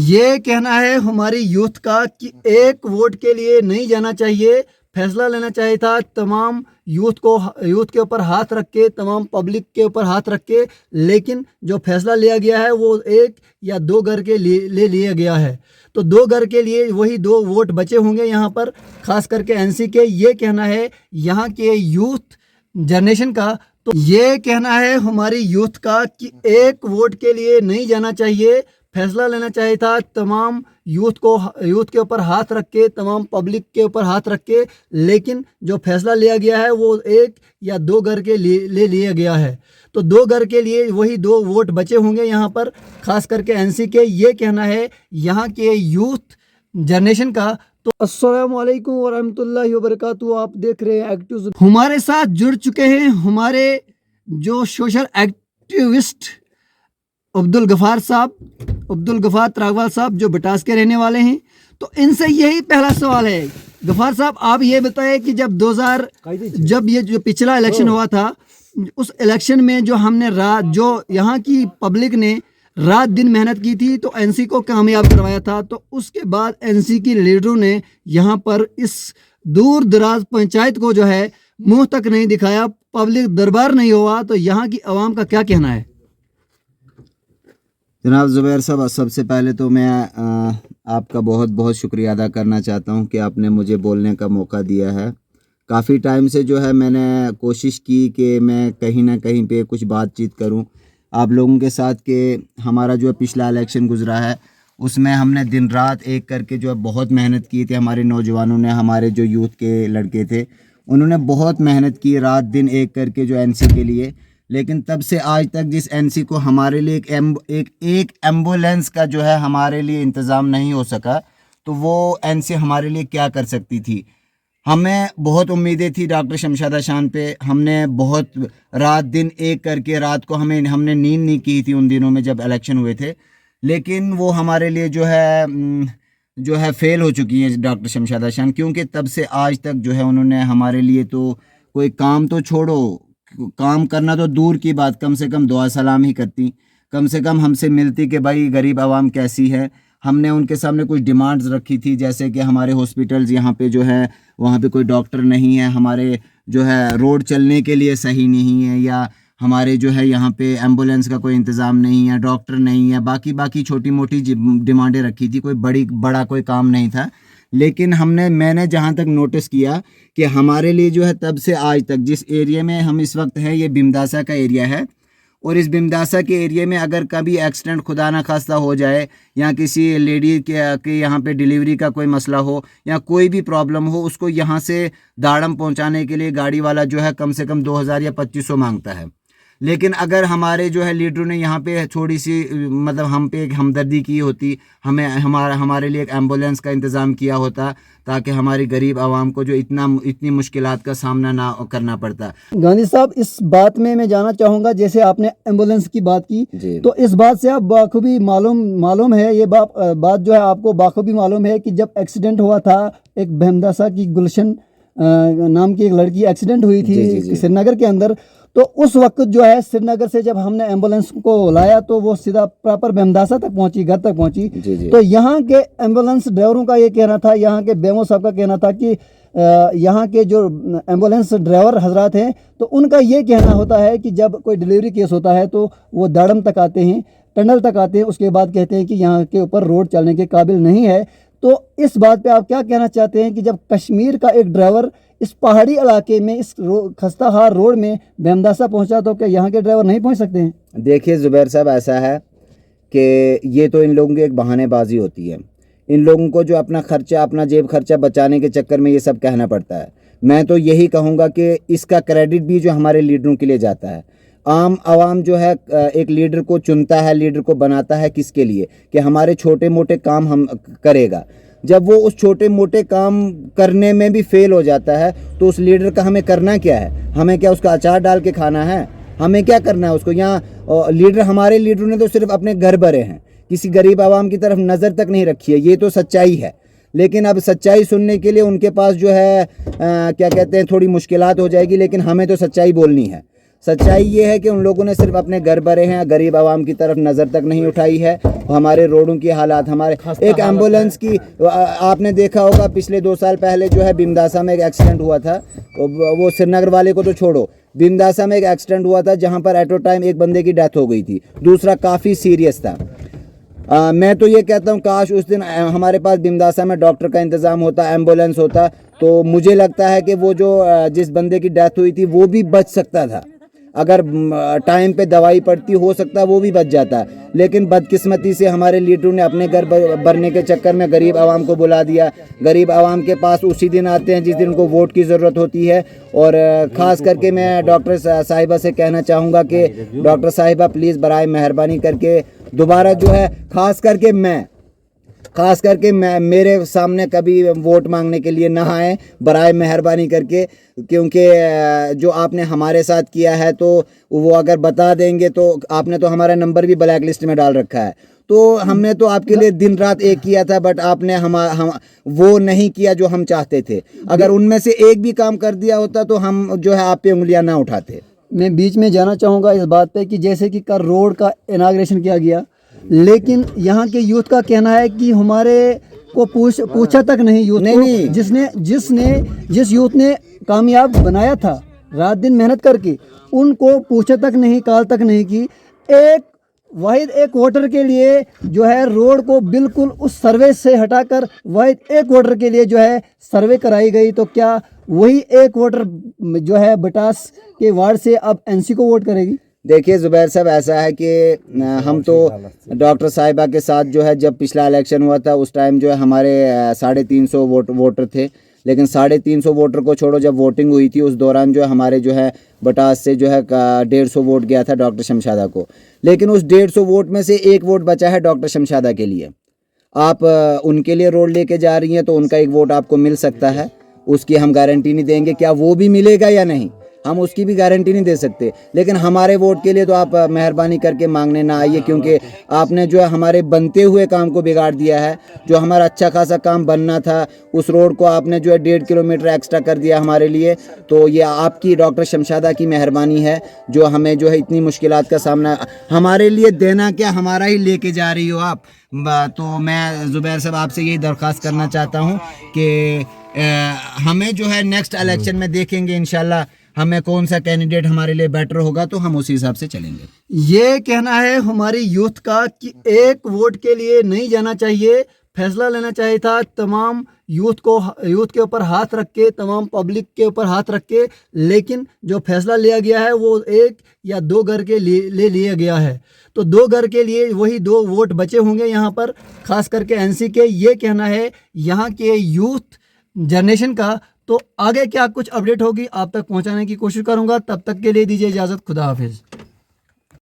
ये कहना है हमारी यूथ का कि एक वोट के लिए नहीं जाना चाहिए, फैसला लेना चाहिए था तमाम यूथ के ऊपर हाथ रख के, तमाम पब्लिक के ऊपर हाथ रख के। लेकिन जो फैसला लिया गया है वो एक या दो घर के लिए ले लिया गया है। तो दो घर के लिए वही दो वोट बचे होंगे यहाँ पर, खास करके एनसी के। ये कहना है यहाँ के यूथ जनरेशन का। तो ये कहना है हमारी यूथ का कि एक वोट के लिए नहीं जाना चाहिए, फैसला लेना चाहिए था तमाम यूथ के ऊपर हाथ रख के, तमाम पब्लिक के ऊपर हाथ रख के। लेकिन जो फैसला लिया गया है वो एक या दो घर के लिए ले लिया गया है। तो दो घर के लिए वही दो वोट बचे होंगे यहाँ पर, खास करके एनसी के। ये कहना है यहाँ के यूथ जनरेशन का। तो अस्सलाम वालेकुम वरहमतुल्लाहि वबरकातुहू। आप देख रहे हैं एक्टिव। हमारे साथ जुड़ चुके हैं हमारे जो सोशल एक्टिविस्ट अब्दुल गफ़ार त्रागवाल साहब, जो बटास के रहने वाले हैं। तो इनसे यही पहला सवाल है, गफ़ार साहब आप ये बताएं कि जब ये जो पिछला इलेक्शन हुआ था, उस इलेक्शन में जो हमने जो यहाँ की पब्लिक ने रात दिन मेहनत की थी तो एनसी को कामयाब करवाया था। तो उसके बाद एनसी की लीडरों ने यहाँ पर इस दूर दराज पंचायत को जो है मुंह तक नहीं दिखाया, पब्लिक दरबार नहीं हुआ। तो यहाँ की आवाम का क्या कहना है? जनाब ज़ुबैर साहब, सबसे पहले तो मैं आपका बहुत बहुत शुक्रिया अदा करना चाहता हूं कि आपने मुझे बोलने का मौका दिया है। काफ़ी टाइम से जो है मैंने कोशिश की कि मैं कहीं ना कहीं पे कुछ बातचीत करूं आप लोगों के साथ। कि हमारा जो पिछला इलेक्शन गुजरा है उसमें हमने दिन रात एक करके जो है बहुत मेहनत की थी। हमारे नौजवानों ने, हमारे जो यूथ के लड़के थे, उन्होंने बहुत मेहनत की रात दिन एक करके जो एनसी के लिए। लेकिन तब से आज तक जिस एनसी को हमारे लिए एक एम्बुलेंस का जो है हमारे लिए इंतज़ाम नहीं हो सका, तो वो एनसी हमारे लिए क्या कर सकती थी। हमें बहुत उम्मीदें थी डॉक्टर शमशाद शान पे। हमने बहुत रात दिन एक करके, रात को हमने नींद नहीं की थी उन दिनों में जब इलेक्शन हुए थे। लेकिन वो हमारे लिए जो है फेल हो चुकी है डॉक्टर शमशाद शान, क्योंकि तब से आज तक जो है उन्होंने हमारे लिए तो कोई काम तो छोड़ो, काम करना तो दूर की बात, कम से कम दुआ सलाम ही करती, कम से कम हमसे मिलती कि भाई गरीब आवाम कैसी है। हमने उनके सामने कुछ डिमांड्स रखी थी, जैसे कि हमारे हॉस्पिटल्स यहाँ पे जो है वहाँ पे कोई डॉक्टर नहीं है, हमारे जो है रोड चलने के लिए सही नहीं है, या हमारे जो है यहाँ पे एम्बुलेंस का कोई इंतज़ाम नहीं है, डॉक्टर नहीं है, बाकी छोटी मोटी डिमांडें रखी थी। कोई बड़ा कोई काम नहीं था। लेकिन मैंने जहाँ तक नोटिस किया कि हमारे लिए जो है तब से आज तक, जिस एरिया में हम इस वक्त हैं, ये बिमदासा का एरिया है, और इस बिमदासा के एरिया में अगर कभी एक्सीडेंट खुदा ना खास्ता हो जाए, या किसी लेडी के यहाँ पे डिलीवरी का कोई मसला हो, या कोई भी प्रॉब्लम हो, उसको यहाँ से दाड़म पहुँचाने के लिए गाड़ी वाला जो है कम से कम 2000 या 2500 मांगता है। लेकिन अगर हमारे जो है लीडरों ने यहाँ पे थोड़ी सी मतलब हम पे एक हमदर्दी की होती, हमारे लिए एक एम्बुलेंस का इंतज़ाम किया होता, ताकि हमारी गरीब आवाम को जो इतनी मुश्किलात का सामना ना करना पड़ता। गांधी साहब, इस बात में मैं जानना चाहूँगा, जैसे आपने एम्बुलेंस की बात की, तो इस बात से आप बाखूबी मालूम है, ये बात जो है आपको बाखूबी मालूम है कि जब एक्सीडेंट हुआ था, एक भमदासा की गुलशन नाम की एक लड़की एक्सीडेंट हुई थी श्रीनगर के अंदर। तो उस वक्त जो है श्रीनगर से जब हमने एम्बुलेंस को लाया तो वो सीधा प्रॉपर बेमदासा तक पहुंची, घर तक पहुंची। तो यहाँ के एम्बुलेंस ड्राइवरों का ये कहना था, यहाँ के बेमो साहब का कहना था कि यहाँ के जो एम्बुलेंस ड्राइवर हजरात हैं, तो उनका ये कहना होता है कि जब कोई डिलीवरी केस होता है तो वो दाड़म तक आते हैं, टनल तक आते हैं, उसके बाद कहते हैं कि यहाँ के ऊपर रोड चलने के काबिल नहीं है। तो इस बात पे आप क्या कहना चाहते हैं कि जब कश्मीर का एक ड्राइवर इस पहाड़ी इलाके में, इस खस्ता हाल रोड में बेमदासा पहुंचा, तो क्या यहाँ के ड्राइवर नहीं पहुंच सकते हैं? देखिए ज़ुबैर साहब, ऐसा है कि ये तो इन लोगों की एक बहानेबाजी होती है। इन लोगों को जो अपना जेब खर्चा बचाने के चक्कर में ये सब कहना पड़ता है। मैं तो यही कहूँगा कि इसका क्रेडिट भी जो हमारे लीडरों के लिए जाता है। आम आवाम जो है एक लीडर को चुनता है, लीडर को बनाता है किसके लिए? कि हमारे छोटे मोटे काम हम करेगा। जब वो उस छोटे मोटे काम करने में भी फेल हो जाता है तो उस लीडर का हमें करना क्या है? हमें क्या उसका अचार डाल के खाना है? हमें क्या करना है उसको? यहाँ हमारे लीडरों ने तो सिर्फ अपने घर भरे हैं, किसी गरीब आवाम की तरफ नज़र तक नहीं रखी है। ये तो सच्चाई है। लेकिन अब सच्चाई सुनने के लिए उनके पास जो है क्या कहते हैं, थोड़ी मुश्किलात हो जाएगी, लेकिन हमें तो सच्चाई बोलनी है। सच्चाई ये है कि उन लोगों ने सिर्फ अपने घर भरे हैं, गरीब आवाम की तरफ नज़र तक नहीं उठाई है। हमारे रोडों की हालात, हमारे एक एम्बुलेंस की, आपने देखा होगा पिछले 2 साल पहले जो है बिमदासा में एक एक्सीडेंट हुआ था। वो श्रीनगर वाले को तो छोड़ो, बिमदासा में एक एक्सीडेंट हुआ था जहाँ पर एट अ टाइम एक बंदे की डेथ हो गई थी, दूसरा काफ़ी सीरियस था। मैं तो ये कहता हूँ काश उस दिन हमारे पास बिमदासा में डॉक्टर का इंतज़ाम होता, एम्बुलेंस होता, तो मुझे लगता है कि वो जो जिस बंदे की डेथ हुई थी वो भी बच सकता था। अगर टाइम पे दवाई पड़ती हो सकता है वो भी बच जाता। लेकिन बदकिस्मती से हमारे लीडरों ने अपने घर भरने के चक्कर में गरीब आवाम को बुला दिया। गरीब आवाम के पास उसी दिन आते हैं जिस दिन उनको वोट की ज़रूरत होती है। और ख़ास करके मैं डॉक्टर साहिबा से कहना चाहूँगा कि डॉक्टर साहिबा प्लीज़ बराए मेहरबानी करके दोबारा जो है ख़ास करके मैं मेरे सामने कभी वोट मांगने के लिए ना आए, बराए मेहरबानी करके, क्योंकि जो आपने हमारे साथ किया है तो वो अगर बता देंगे तो आपने तो हमारा नंबर भी ब्लैक लिस्ट में डाल रखा है। तो हमने तो आपके लिए दिन रात एक किया था, बट आपने हम वो नहीं किया जो हम चाहते थे। अगर उनमें से एक भी काम कर दिया होता तो हम जो है आप पे उंगलियां ना उठाते। मैं बीच में जाना चाहूँगा इस बात पे कि जैसे कि कल रोड का इनाग्रेशन किया गया, लेकिन यहाँ के यूथ का कहना है कि हमारे को पूछा तक नहीं यूथ नहीं। जिस यूथ ने कामयाब बनाया था रात दिन मेहनत करके, उनको पूछा तक नहीं, कॉल तक नहीं की। एक वोटर के लिए जो है रोड को बिल्कुल उस सर्वे से हटाकर वाहिद एक वोटर के लिए जो है सर्वे कराई गई। तो क्या वही एक वोटर जो है बटास के वार्ड से अब एनसी को वोट करेगी? देखिए ज़ुबैर साहब, ऐसा है कि हम तो डॉक्टर साहिबा के साथ जो है जब पिछला इलेक्शन हुआ था उस टाइम जो है हमारे 350 वोटर थे। लेकिन 350 वोटर को छोड़ो, जब वोटिंग हुई थी उस दौरान जो है हमारे जो है बटास से जो है 150 वोट गया था डॉक्टर शमशादा को। लेकिन उस 150 वोट में से एक वोट बचा है डॉक्टर शमशादा के लिए। आप उनके लिए रोड लेके जा रही हैं तो उनका एक वोट आपको मिल सकता है, उसकी हम गारंटी नहीं देंगे। क्या वो भी मिलेगा या नहीं, हम उसकी भी गारंटी नहीं दे सकते। लेकिन हमारे वोट के लिए तो आप मेहरबानी करके मांगने ना आइए, क्योंकि आपने जो है हमारे बनते हुए काम को बिगाड़ दिया है। जो हमारा अच्छा खासा काम बनना था उस रोड को आपने जो है 1.5 किलोमीटर एक्स्ट्रा कर दिया हमारे लिए। तो ये आपकी डॉक्टर शमशादा की मेहरबानी है जो हमें जो है इतनी मुश्किलात का सामना हमारे लिए देना, क्या हमारा ही लेके जा रही हो आप। तो मैं ज़ुबैर साहब आपसे यही दरख्वास्त करना चाहता हूँ कि हमें जो है नेक्स्ट इलेक्शन में देखेंगे इंशाल्लाह हमें कौन सा कैंडिडेट हमारे लिए बेटर होगा तो हम उसी हिसाब से चलेंगे। ये कहना है हमारी यूथ का कि एक वोट के लिए नहीं जाना चाहिए, फैसला लेना चाहिए था तमाम यूथ के ऊपर हाथ रख के, तमाम पब्लिक के ऊपर हाथ रख के। लेकिन जो फैसला लिया गया है वो 1 या 2 घर के लिए ले लिया गया है। तो 2 घर के लिए वही 2 वोट बचे होंगे यहाँ पर, खास करके एनसी के। ये कहना है यहाँ के यूथ जनरेशन का। तो आगे क्या कुछ अपडेट होगी आप तक पहुंचाने की कोशिश करूंगा। तब तक के लिए दीजिए इजाज़त, खुदा हाफिज़।